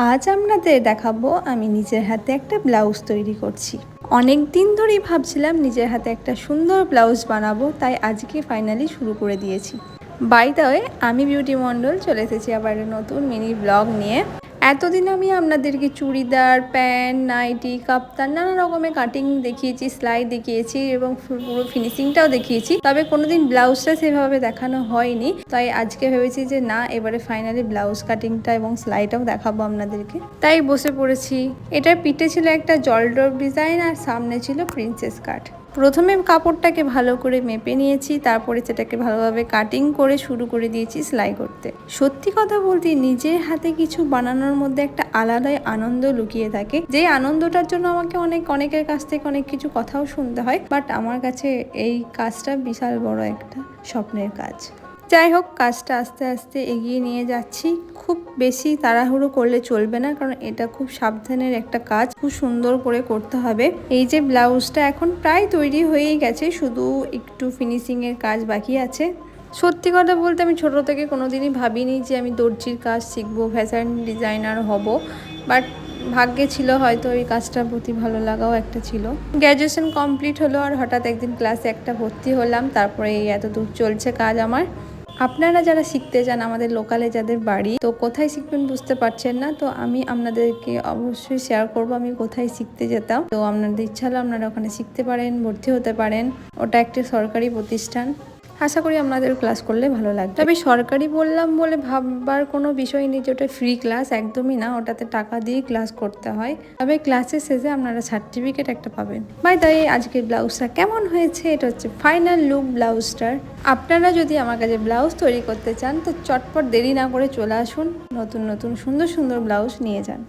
আজ আপনাদের দেখাবো আমি নিজের হাতে একটা ব্লাউজ তৈরি করছি। অনেক দিন ধরেই ভাবছিলাম নিজের হাতে একটা সুন্দর ব্লাউজ বানাবো, তাই আজকে ফাইনালি শুরু করে দিয়েছি। বাই দ্য ওয়ে, আমি বিউটি মণ্ডল চলে এসেছি আবার নতুন মিনি ব্লগ নিয়ে। এতদিন আমি আপনাদেরকে চুড়িদার, প্যান্ট, নাইটি, কাপ্তান নানা রকমের কাটিং দেখিয়েছি, সেলাই দেখিয়েছি এবং পুরো ফিনিশিংটাও দেখিয়েছি। তবে কোনোদিন ব্লাউজটা সেভাবে দেখানো হয়নি, তাই আজকে ভেবেছি যে না, এবারে ফাইনালি ব্লাউজ কাটিংটা এবং সেলাইটাও দেখাবো আপনাদেরকে। তাই বসে পড়েছি। এটার পিঠে ছিল একটা জলডোর ডিজাইন আর সামনে ছিল প্রিন্সেস কাট। প্রথমে কাপড়টাকে ভালো করে মেপে নিয়েছি, তারপরে সেটাকে ভালোভাবে কাটিং করে শুরু করে দিয়েছি সেলাই করতে। সত্যি কথা বলতে নিজের হাতে কিছু বানানোর মধ্যে একটা আলাদাই আনন্দ লুকিয়ে থাকে, যে আনন্দটার জন্য আমাকে অনেকের কাছ থেকে অনেক কিছু কথাও শুনতে হয়, বাট আমার কাছে এই কাজটা বিশাল বড় একটা স্বপ্নের কাজ। যাই হোক, কাজটা আস্তে আস্তে এগিয়ে নিয়ে যাচ্ছি। খুব বেশি তাড়াহুড়ো করলে চলবে না, কারণ এটা খুব সাবধানের একটা কাজ, খুব সুন্দর করে করতে হবে। এই যে ব্লাউজটা এখন প্রায় তৈরি হয়েই গেছে, শুধু একটু ফিনিশিংয়ের কাজ বাকি আছে। সত্যি কথা বলতে আমি ছোট থেকে কোনোদিনই ভাবিনি যে আমি দর্জির কাজ শিখবো, ফ্যাশন ডিজাইনার হব, বাট ভাগ্যে ছিল হয়তো এই কাজটার প্রতি ভালো লাগাও একটা ছিল। গ্র্যাজুয়েশন কমপ্লিট হলো আর হঠাৎ একদিন ক্লাসে একটা ভর্তি হলাম, তারপরে এই এত দূর চলছে কাজ আমার। আপনারা যারা শিখতে চান, আমাদের লোকালে যাদের বাড়ি, তো কোথায় শিখবেন বুঝতে পারছেন না, তো আমি আপনাদেরকে অবশ্যই শেয়ার করব আমি কোথায় শিখতে যেতাম। তো আপনাদের ইচ্ছা হলে আপনারা ওখানে শিখতে পারেন, ভর্তি হতে পারেন। ওটা একটি সরকারি প্রতিষ্ঠান। আশা করি আপনাদের ক্লাস করলে ভালো লাগবে। তবে সরকারি বললাম বলে ভাববার কোনো বিষয় নেই যে ওটা ফ্রি ক্লাস, একদমই না, ওটাতে টাকা দিয়ে ক্লাস করতে হয়। তবে ক্লাসের শেষে আপনারা সার্টিফিকেট একটা পাবেন। বাই তাই আজকে ব্লাউজটা কেমন হয়েছে, এটা হচ্ছে ফাইনাল লুক ব্লাউজটার। আপনারা যদি আমার কাছে ব্লাউজ তৈরি করতে চান তো চটপট দেরি না করে চলে আসুন, নতুন নতুন সুন্দর সুন্দর ব্লাউজ নিয়ে যান।